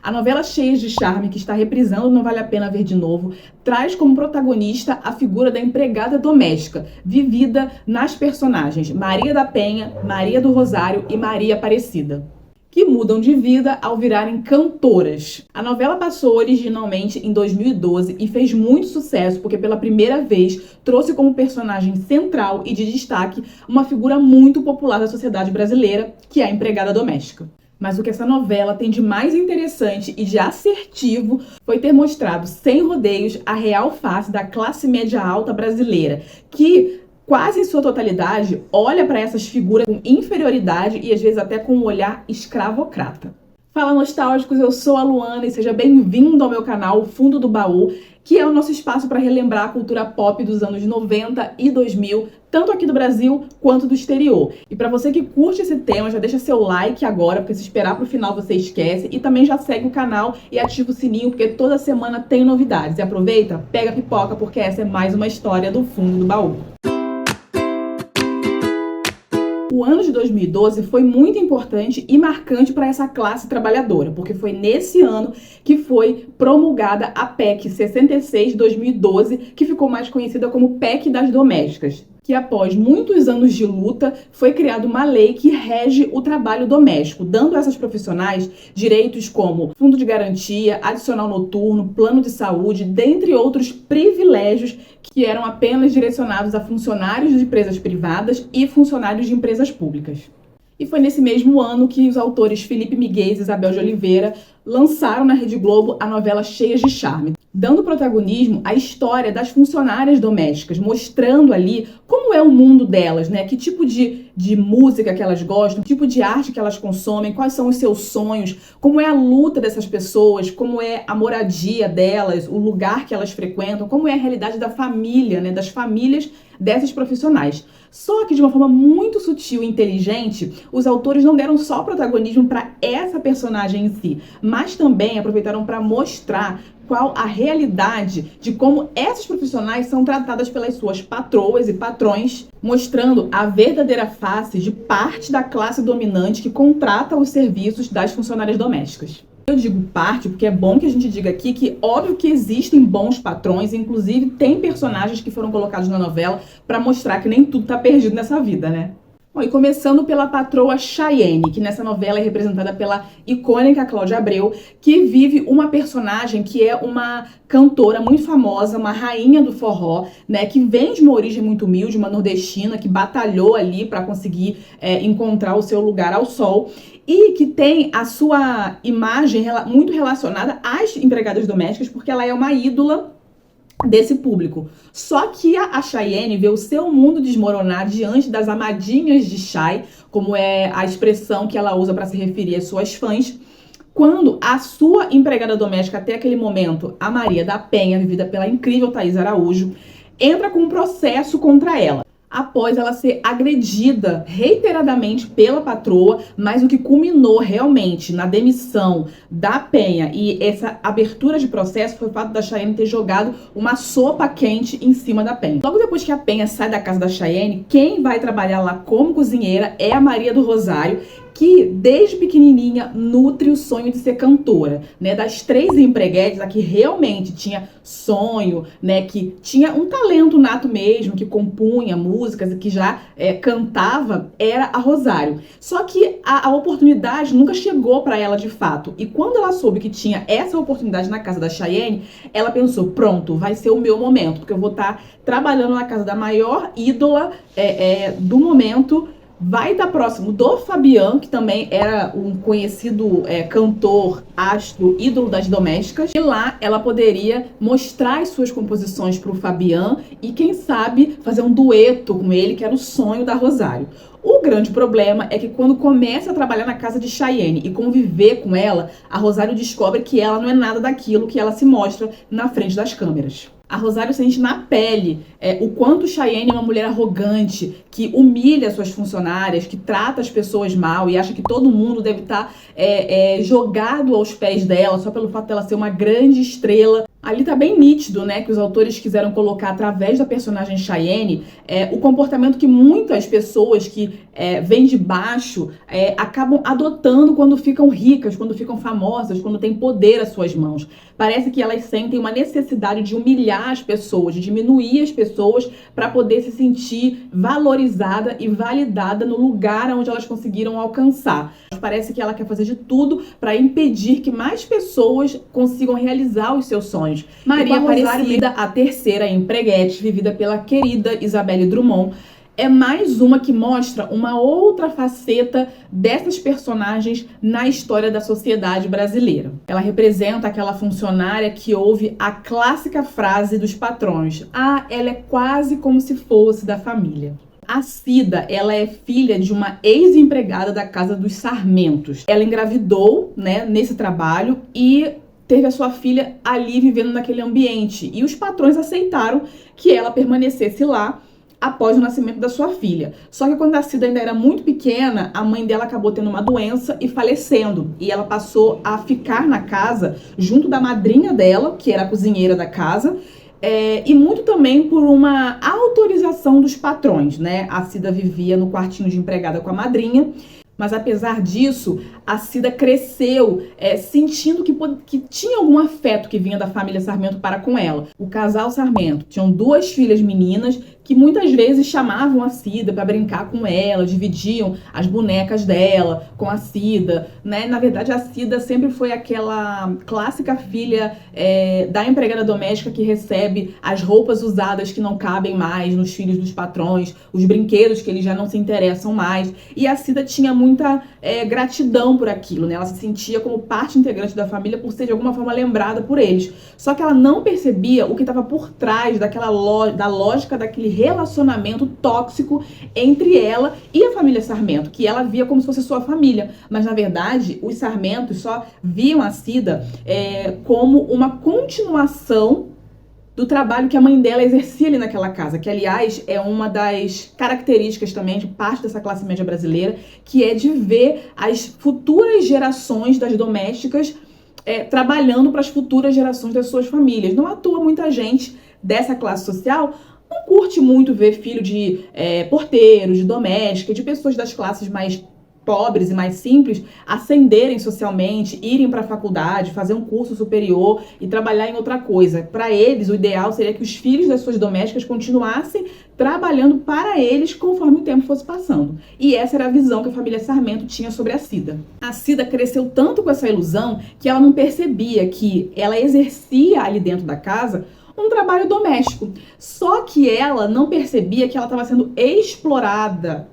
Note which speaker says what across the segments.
Speaker 1: A novela Cheias de Charme, que está reprisando Não Vale a Pena Ver de Novo, traz como protagonista a figura da empregada doméstica, vivida nas personagens Maria da Penha, Maria do Rosário e Maria Aparecida, que mudam de vida ao virarem cantoras. A novela passou originalmente em 2012 e fez muito sucesso porque pela primeira vez trouxe como personagem central e de destaque uma figura muito popular da sociedade brasileira, que é a empregada doméstica. Mas o que essa novela tem de mais interessante e de assertivo foi ter mostrado sem rodeios a real face da classe média alta brasileira, que quase em sua totalidade olha para essas figuras com inferioridade e às vezes até com um olhar escravocrata. Fala, nostálgicos, eu sou a Luana e seja bem-vindo ao meu canal Fundo do Baú, que é o nosso espaço para relembrar a cultura pop dos anos 90 e 2000, tanto aqui do Brasil quanto do exterior. E para você que curte esse tema, já deixa seu like agora, porque se esperar pro final você esquece, e também já segue o canal e ativa o sininho, porque toda semana tem novidades. E aproveita, pega a pipoca, porque essa é mais uma história do Fundo do Baú. O ano de 2012 foi muito importante e marcante para essa classe trabalhadora, porque foi nesse ano que foi promulgada a PEC 66/2012, que ficou mais conhecida como PEC das Domésticas, que após muitos anos de luta foi criada uma lei que rege o trabalho doméstico, dando a essas profissionais direitos como fundo de garantia, adicional noturno, plano de saúde, dentre outros privilégios que eram apenas direcionados a funcionários de empresas privadas e funcionários de empresas públicas. E foi nesse mesmo ano que os autores Felipe Miguez e Isabel de Oliveira lançaram na Rede Globo a novela Cheias de Charme, dando protagonismo à história das funcionárias domésticas, mostrando ali como é o mundo delas, né? Que tipo de música que elas gostam, que tipo de arte que elas consomem, quais são os seus sonhos, como é a luta dessas pessoas, como é a moradia delas, o lugar que elas frequentam, como é a realidade da família, né? Das famílias dessas profissionais. Só que de uma forma muito sutil e inteligente, os autores não deram só protagonismo para essa personagem em si, mas também aproveitaram para mostrar qual a realidade de como essas profissionais são tratadas pelas suas patroas e patrões, mostrando a verdadeira face de parte da classe dominante que contrata os serviços das funcionárias domésticas. Eu digo parte porque é bom que a gente diga aqui que óbvio que existem bons patrões, inclusive tem personagens que foram colocados na novela para mostrar que nem tudo tá perdido nessa vida, né? Bom, e começando pela patroa Chayenne, que nessa novela é representada pela icônica Cláudia Abreu, que vive uma personagem que é uma cantora muito famosa, uma rainha do forró, né, que vem de uma origem muito humilde, uma nordestina, que batalhou ali para conseguir encontrar o seu lugar ao sol, e que tem a sua imagem muito relacionada às empregadas domésticas, porque ela é uma ídola desse público. Só que a Chayenne vê o seu mundo desmoronar diante das amadinhas de Chay, como é a expressão que ela usa para se referir às suas fãs, quando a sua empregada doméstica, até aquele momento, a Maria da Penha, vivida pela incrível Thaís Araújo, entra com um processo contra ela, após ela ser agredida reiteradamente pela patroa, mas o que culminou realmente na demissão da Penha e essa abertura de processo foi o fato da Chayenne ter jogado uma sopa quente em cima da Penha. Logo depois que a Penha sai da casa da Chayenne, quem vai trabalhar lá como cozinheira é a Maria do Rosário, que desde pequenininha nutre o sonho de ser cantora, né? Das três empreguetes, a que realmente tinha sonho, né? Que tinha um talento nato mesmo, que compunha músicas, que já cantava, era a Rosário. Só que a oportunidade nunca chegou para ela de fato. E quando ela soube que tinha essa oportunidade na casa da Chayenne, ela pensou, pronto, vai ser o meu momento, porque eu vou estar trabalhando na casa da maior ídola do momento. Vai estar próximo do Fabian, que também era um conhecido cantor, astro, ídolo das domésticas. E lá ela poderia mostrar as suas composições para o Fabian e, quem sabe, fazer um dueto com ele, que era o sonho da Rosário. O grande problema é que quando começa a trabalhar na casa de Chayenne e conviver com ela, a Rosário descobre que ela não é nada daquilo que ela se mostra na frente das câmeras. A Rosário sente na pele o quanto Chayenne é uma mulher arrogante, que humilha suas funcionárias, que trata as pessoas mal e acha que todo mundo deve estar jogado aos pés dela só pelo fato dela ser uma grande estrela. A Ali tá bem nítido, né, que os autores quiseram colocar através da personagem Chayenne o comportamento que muitas pessoas que vêm de baixo acabam adotando quando ficam ricas, quando ficam famosas, quando têm poder às suas mãos. Parece que elas sentem uma necessidade de humilhar as pessoas, de diminuir as pessoas para poder se sentir valorizada e validada no lugar onde elas conseguiram alcançar. Parece que ela quer fazer de tudo para impedir que mais pessoas consigam realizar os seus sonhos. Maria Aparecida, a terceira empreguete, vivida pela querida Isabelle Drummond, é mais uma que mostra uma outra faceta dessas personagens na história da sociedade brasileira. Ela representa aquela funcionária que ouve a clássica frase dos patrões: "Ah, ela é quase como se fosse da família". A Cida, ela é filha de uma ex-empregada da Casa dos Sarmentos. Ela engravidou, né, nesse trabalho e teve a sua filha ali vivendo naquele ambiente. E os patrões aceitaram que ela permanecesse lá após o nascimento da sua filha. Só que quando a Cida ainda era muito pequena, a mãe dela acabou tendo uma doença e falecendo. E ela passou a ficar na casa junto da madrinha dela, que era a cozinheira da casa, e muito também por uma autorização dos patrões, né? A Cida vivia no quartinho de empregada com a madrinha. Mas apesar disso, a Cida cresceu sentindo que tinha algum afeto que vinha da família Sarmento para com ela. O casal Sarmento tinham 2 filhas meninas que muitas vezes chamavam a Cida para brincar com ela, dividiam as bonecas dela com a Cida, né? Na verdade, a Cida sempre foi aquela clássica filha da empregada doméstica que recebe as roupas usadas que não cabem mais nos filhos dos patrões, os brinquedos que eles já não se interessam mais. E a Cida tinha muita gratidão por aquilo, né? Ela se sentia como parte integrante da família por ser de alguma forma lembrada por eles. Só que ela não percebia o que estava por trás da lógica daquele relacionamento tóxico entre ela e a família Sarmento, que ela via como se fosse sua família. Mas, na verdade, os Sarmentos só viam a Cida como uma continuação do trabalho que a mãe dela exercia ali naquela casa, que, aliás, é uma das características também de parte dessa classe média brasileira, que é de ver as futuras gerações das domésticas trabalhando para as futuras gerações das suas famílias. Não à toa, muita gente dessa classe social não curte muito ver filho de porteiros, de doméstica, de pessoas das classes mais pobres e mais simples ascenderem socialmente, irem para a faculdade, fazer um curso superior e trabalhar em outra coisa. Para eles, o ideal seria que os filhos das suas domésticas continuassem trabalhando para eles conforme o tempo fosse passando. E essa era a visão que a família Sarmento tinha sobre a Cida. A Cida cresceu tanto com essa ilusão que ela não percebia que ela exercia ali dentro da casa um trabalho doméstico. Só que ela não percebia que ela estava sendo explorada,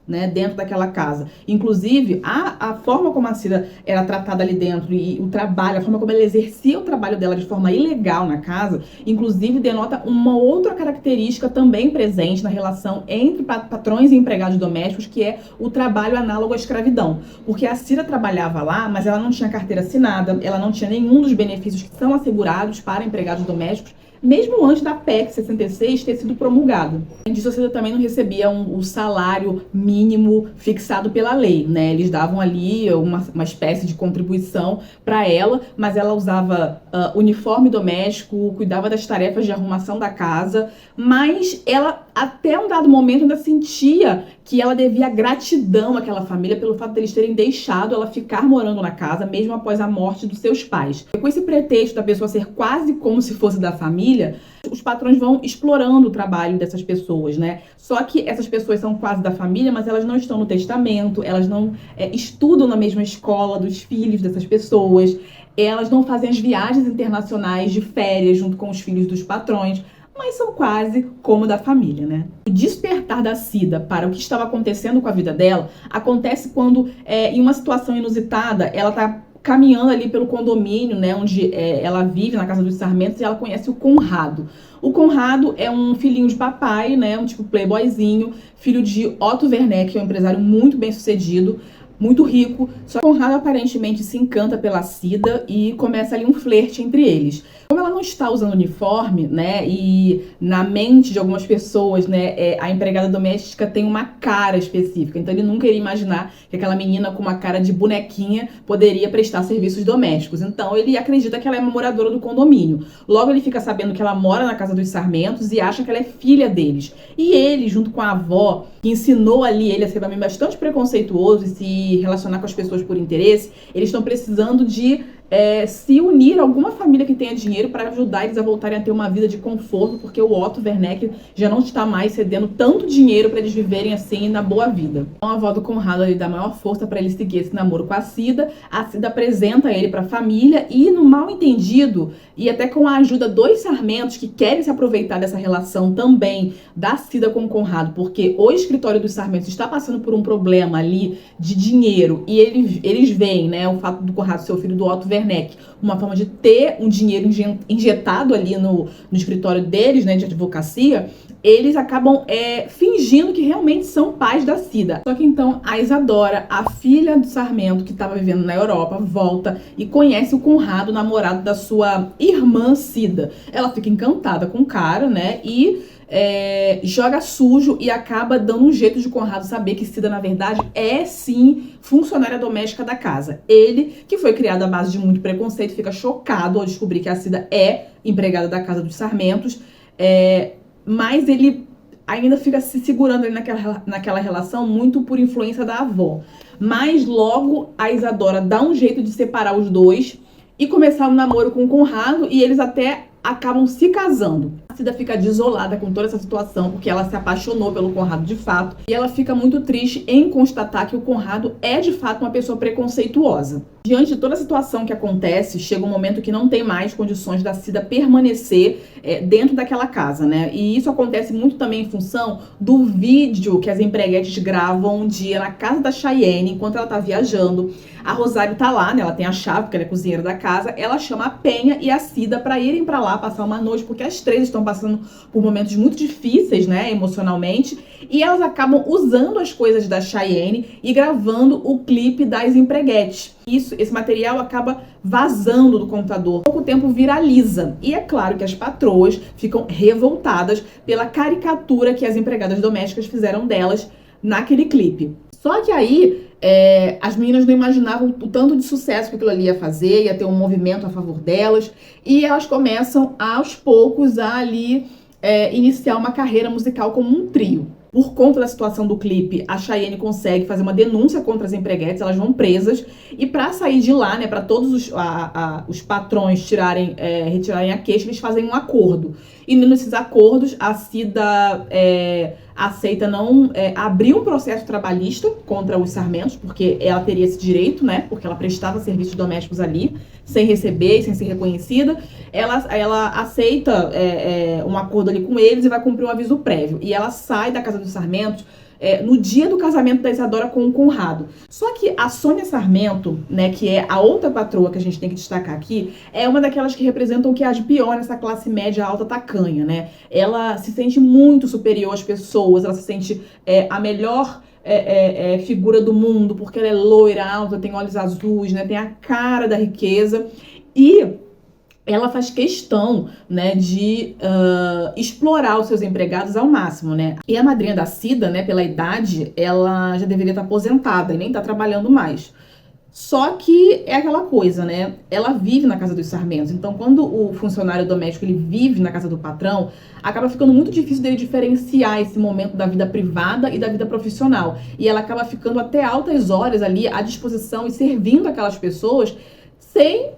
Speaker 1: né, dentro daquela casa. Inclusive, a forma como a Cida era tratada ali dentro e o trabalho, a forma como ela exercia o trabalho dela de forma ilegal na casa, inclusive denota uma outra característica também presente na relação entre patrões e empregados domésticos, que é o trabalho análogo à escravidão. Porque a Cida trabalhava lá, mas ela não tinha carteira assinada, ela não tinha nenhum dos benefícios que são assegurados para empregados domésticos, mesmo antes da PEC 66 ter sido promulgada. Além disso, a Cida também não recebia o salário mínimo fixado pela lei, né? Eles davam ali uma espécie de contribuição para ela, mas ela usava uniforme doméstico, cuidava das tarefas de arrumação da casa, mas ela, até um dado momento, ainda sentia que ela devia gratidão àquela família pelo fato de eles terem deixado ela ficar morando na casa, mesmo após a morte dos seus pais. Com esse pretexto da pessoa ser quase como se fosse da família, os patrões vão explorando o trabalho dessas pessoas, né? Só que essas pessoas são quase da família, mas elas não estão no testamento, elas não estudam na mesma escola dos filhos dessas pessoas, elas não fazem as viagens internacionais de férias junto com os filhos dos patrões, mas são quase como da família, né? O despertar da Cida para o que estava acontecendo com a vida dela acontece quando, em uma situação inusitada, ela tá caminhando ali pelo condomínio, né, onde ela vive, na casa dos Sarmentos, e ela conhece o Conrado. O Conrado é um filhinho de papai, né, um tipo playboyzinho, filho de Otto Werneck, que é um empresário muito bem sucedido, muito rico. Só que Conrado aparentemente se encanta pela Cida e começa ali um flerte entre eles. Como ela não está usando uniforme, né, e na mente de algumas pessoas, né, a empregada doméstica tem uma cara específica. Então ele nunca iria imaginar que aquela menina com uma cara de bonequinha poderia prestar serviços domésticos. Então ele acredita que ela é uma moradora do condomínio. Logo ele fica sabendo que ela mora na casa dos Sarmentos e acha que ela é filha deles. E ele, junto com a avó, que ensinou ali ele a ser também bastante preconceituoso e se relacionar com as pessoas por interesse, eles estão precisando de se unir a alguma família que tenha dinheiro para ajudar eles a voltarem a ter uma vida de conforto, porque o Otto Werneck já não está mais cedendo tanto dinheiro para eles viverem assim na boa vida. Então a avó do Conrado ali dá maior força para ele seguir esse namoro com a Cida apresenta ele para a família e no mal entendido, e até com a ajuda dos Sarmentos que querem se aproveitar dessa relação também da Cida com o Conrado, porque o escritório dos Sarmentos está passando por um problema ali de dinheiro e eles veem, né, o fato do Conrado ser o filho do Otto Werneck, uma forma de ter um dinheiro injetado ali no escritório deles, né, de advocacia. Eles acabam fingindo que realmente são pais da Cida. Só que então a Isadora, a filha do Sarmento, que estava vivendo na Europa, volta e conhece o Conrado, namorado da sua irmã Cida. Ela fica encantada com o cara, né, e joga sujo e acaba dando um jeito de Conrado saber que Cida, na verdade, é sim funcionária doméstica da casa. Ele, que foi criado à base de muito preconceito, fica chocado ao descobrir que a Cida é empregada da casa dos Sarmentos, mas ele ainda fica se segurando ali naquela relação muito por influência da avó. Mas logo a Isadora dá um jeito de separar os dois e começar um namoro com o Conrado, e eles até acabam se casando. A Cida fica desolada com toda essa situação, porque ela se apaixonou pelo Conrado de fato, e ela fica muito triste em constatar que o Conrado é de fato uma pessoa preconceituosa. Diante de toda a situação que acontece, chega um momento que não tem mais condições da Cida permanecer dentro daquela casa, né? E isso acontece muito também em função do vídeo que as empreguetes gravam um dia na casa da Chayenne, enquanto ela tá viajando. A Rosário tá lá, né? Ela tem a chave, porque ela é cozinheira da casa. Ela chama a Penha e a Cida para irem para lá passar uma noite, porque as três estão passando por momentos muito difíceis, né, emocionalmente, e elas acabam usando as coisas da Chayenne e gravando o clipe das empreguetes. Esse material acaba vazando do computador. Pouco tempo viraliza. E é claro que as patroas ficam revoltadas pela caricatura que as empregadas domésticas fizeram delas naquele clipe. Só que aí as meninas não imaginavam o tanto de sucesso que aquilo ali ia fazer, ia ter um movimento a favor delas, e elas começam aos poucos a ali iniciar uma carreira musical como um trio. Por conta da situação do clipe, a Chayenne consegue fazer uma denúncia contra as empreguetes, elas vão presas, e para sair de lá, né, para todos os patrões retirarem a queixa, eles fazem um acordo. E nesses acordos, a Cida aceita não abrir um processo trabalhista contra os Sarmentos, porque ela teria esse direito, né, porque ela prestava serviços domésticos ali, sem receber e sem ser reconhecida. Ela aceita um acordo ali com eles e vai cumprir um aviso prévio. E ela sai da casa dos Sarmentos no dia do casamento da Isadora com o Conrado. Só que a Sônia Sarmento, né, que é a outra patroa que a gente tem que destacar aqui, é uma daquelas que representam o que há de pior nessa classe média alta tacanha, né? Ela se sente muito superior às pessoas, ela se sente a melhor figura do mundo, porque ela é loira, alta, tem olhos azuis, né, tem a cara da riqueza, e ela faz questão, né, de explorar os seus empregados ao máximo, né? E a madrinha da Cida, né, pela idade, ela já deveria estar aposentada e nem tá trabalhando mais. Só que é aquela coisa, né? Ela vive na casa dos Sarmentos. Então, quando o funcionário doméstico ele vive na casa do patrão, acaba ficando muito difícil dele diferenciar esse momento da vida privada e da vida profissional. E ela acaba ficando até altas horas ali à disposição e servindo aquelas pessoas sem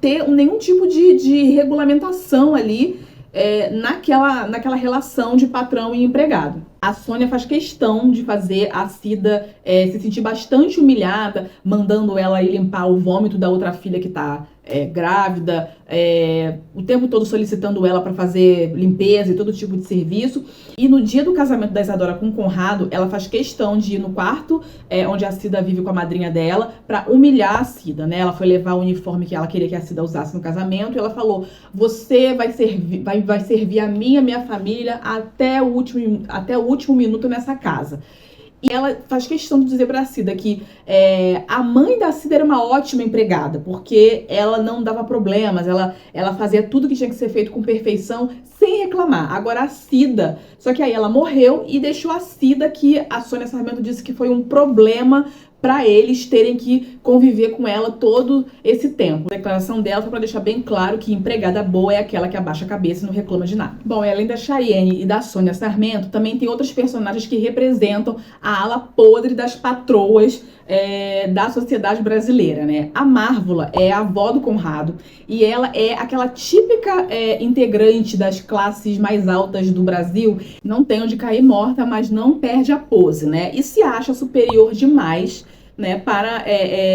Speaker 1: ter nenhum tipo de regulamentação ali naquela relação de patrão e empregado. A Sônia faz questão de fazer a Cida se sentir bastante humilhada, mandando ela ir limpar o vômito da outra filha que tá grávida, o tempo todo solicitando ela para fazer limpeza e todo tipo de serviço. E no dia do casamento da Isadora com o Conrado, ela faz questão de ir no quarto onde a Cida vive com a madrinha dela para humilhar a Cida, né? Ela foi levar o uniforme que ela queria que a Cida usasse no casamento e ela falou: você vai servir a minha família até o último minuto nessa casa. E ela faz questão de dizer pra Cida que a mãe da Cida era uma ótima empregada, porque ela não dava problemas, ela fazia tudo que tinha que ser feito com perfeição, sem reclamar. Agora a Cida, só que aí ela morreu e deixou a Cida, que a Sônia Sarmento disse que foi um problema para eles terem que conviver com ela todo esse tempo. A declaração dela foi para deixar bem claro que empregada boa é aquela que abaixa a cabeça e não reclama de nada. Bom, e além da Chayenne e da Sônia Sarmento, também tem outros personagens que representam a ala podre das patroas da sociedade brasileira, né? A Marvola é a avó do Conrado e ela é aquela típica integrante das classes mais altas do Brasil. Não tem onde cair morta, mas não perde a pose, né? E se acha superior demais, né, para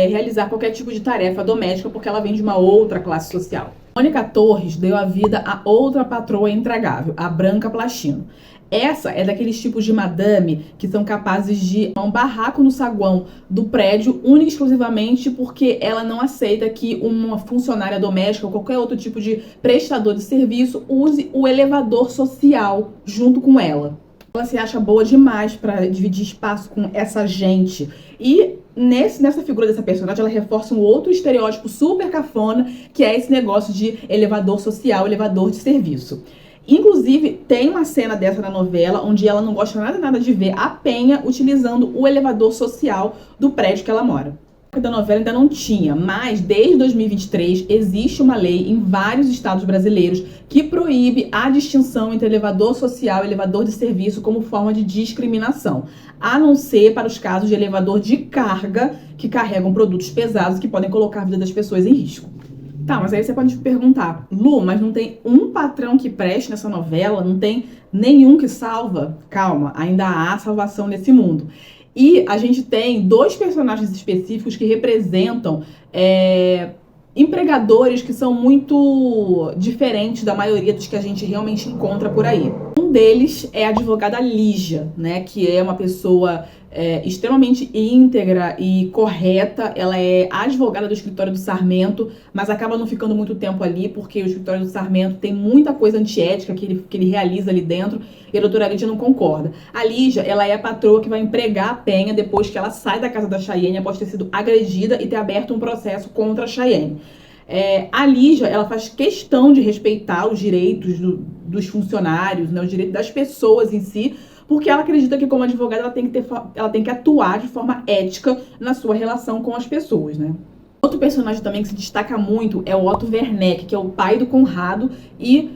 Speaker 1: realizar qualquer tipo de tarefa doméstica, porque ela vem de uma outra classe social. Mônica Torres deu a vida a outra patroa intragável, a Branca Plastino. Essa é daqueles tipos de madame que são capazes de um barraco no saguão do prédio única e exclusivamente porque ela não aceita que uma funcionária doméstica ou qualquer outro tipo de prestador de serviço use o elevador social junto com ela. Ela se acha boa demais para dividir espaço com essa gente. E nessa figura dessa personagem, ela reforça um outro estereótipo super cafona, que é esse negócio de elevador social, elevador de serviço. Inclusive, tem uma cena dessa na novela, onde ela não gosta nada de ver a Penha utilizando o elevador social do prédio que ela mora. Da novela ainda não tinha, mas desde 2023 existe uma lei em vários estados brasileiros que proíbe a distinção entre elevador social e elevador de serviço como forma de discriminação, a não ser para os casos de elevador de carga que carregam produtos pesados que podem colocar a vida das pessoas em risco. Tá, mas aí você pode perguntar, Lu, mas não tem um patrão que preste nessa novela? Não tem nenhum que salva? Calma, ainda há salvação nesse mundo. E a gente tem dois personagens específicos que representam empregadores que são muito diferentes da maioria dos que a gente realmente encontra por aí. Um deles é a advogada Lígia, né, que é uma pessoa extremamente íntegra e correta. Ela é advogada do escritório do Sarmento, mas acaba não ficando muito tempo ali, porque o escritório do Sarmento tem muita coisa antiética que ele realiza ali dentro, e a doutora Lígia não concorda. A Lígia, ela é a patroa que vai empregar a Penha depois que ela sai da casa da Chayenne após ter sido agredida e ter aberto um processo contra a Chayenne. A Lígia, ela faz questão de respeitar os direitos dos funcionários, né, os direitos das pessoas em si, porque ela acredita que, como advogada, ela tem que atuar de forma ética na sua relação com as pessoas, né? Outro personagem também que se destaca muito é o Otto Werneck, que é o pai do Conrado e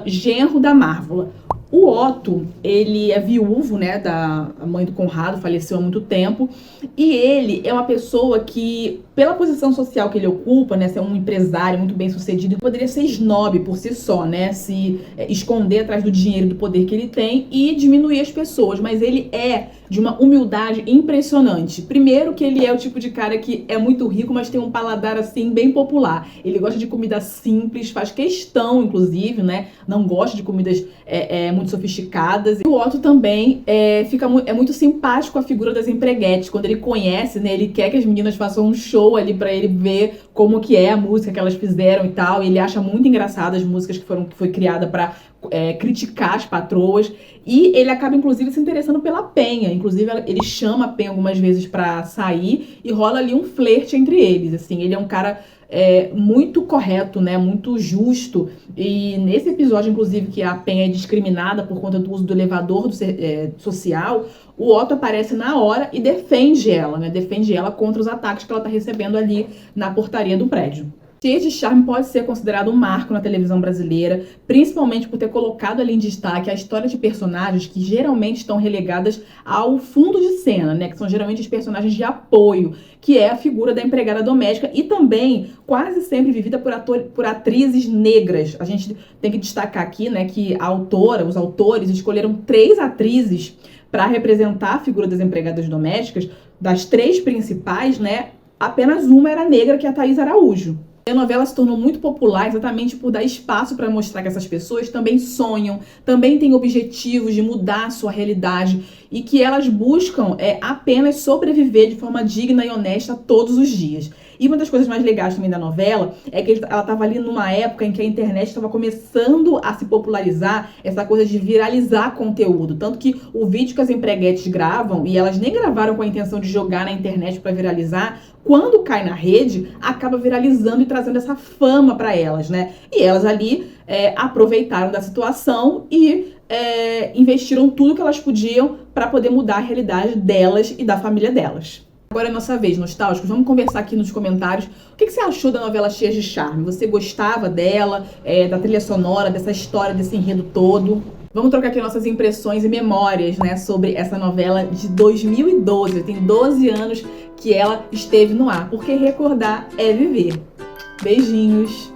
Speaker 1: genro da Marvola. O Otto, ele é viúvo, né, da mãe do Conrado, faleceu há muito tempo, e ele é uma pessoa que, pela posição social que ele ocupa, né, ser um empresário muito bem sucedido, poderia ser snob por si só, né, se esconder atrás do dinheiro e do poder que ele tem e diminuir as pessoas, mas ele é de uma humildade impressionante. Primeiro que ele é o tipo de cara que é muito rico, mas tem um paladar, assim, bem popular. Ele gosta de comida simples, faz questão, inclusive, né, não gosta de comidas muito sofisticadas. E o Otto também é muito simpático com a figura das empreguetes. Quando ele conhece, né, ele quer que as meninas façam um show ali pra ele ver como que é a música que elas fizeram e tal. E ele acha muito engraçado as músicas que foi criada pra criticar as patroas. E ele acaba, inclusive, se interessando pela Penha. Inclusive, ele chama a Penha algumas vezes pra sair e rola ali um flerte entre eles. Assim, ele é um cara muito correto, né, muito justo. E nesse episódio, inclusive, que a Penha é discriminada por conta do uso do elevador social, o Otto aparece na hora e defende ela, né, defende ela contra os ataques que ela tá recebendo ali na portaria do prédio. Cheias de Charme pode ser considerado um marco na televisão brasileira, principalmente por ter colocado ali em destaque a história de personagens que geralmente estão relegadas ao fundo de cena, né? Que são geralmente os personagens de apoio, que é a figura da empregada doméstica e também quase sempre vivida por atrizes negras. A gente tem que destacar aqui, né, que os autores escolheram 3 atrizes para representar a figura das empregadas domésticas. Das 3 principais, né, apenas uma era negra, que é a Thaís Araújo. A novela se tornou muito popular exatamente por dar espaço para mostrar que essas pessoas também sonham, também têm objetivos de mudar a sua realidade e que elas buscam apenas sobreviver de forma digna e honesta todos os dias. E uma das coisas mais legais também da novela é que ela estava ali numa época em que a internet estava começando a se popularizar, essa coisa de viralizar conteúdo. Tanto que o vídeo que as empreguetes gravam, e elas nem gravaram com a intenção de jogar na internet para viralizar, quando cai na rede, acaba viralizando e trazendo essa fama para elas, né? E elas ali aproveitaram da situação e investiram tudo que elas podiam para poder mudar a realidade delas e da família delas. Agora é nossa vez, nostálgicos. Vamos conversar aqui nos comentários. O que você achou da novela Cheias de Charme? Você gostava dela, da trilha sonora, dessa história, desse enredo todo? Vamos trocar aqui nossas impressões e memórias, né, sobre essa novela de 2012. Tem 12 anos que ela esteve no ar, porque recordar é viver. Beijinhos!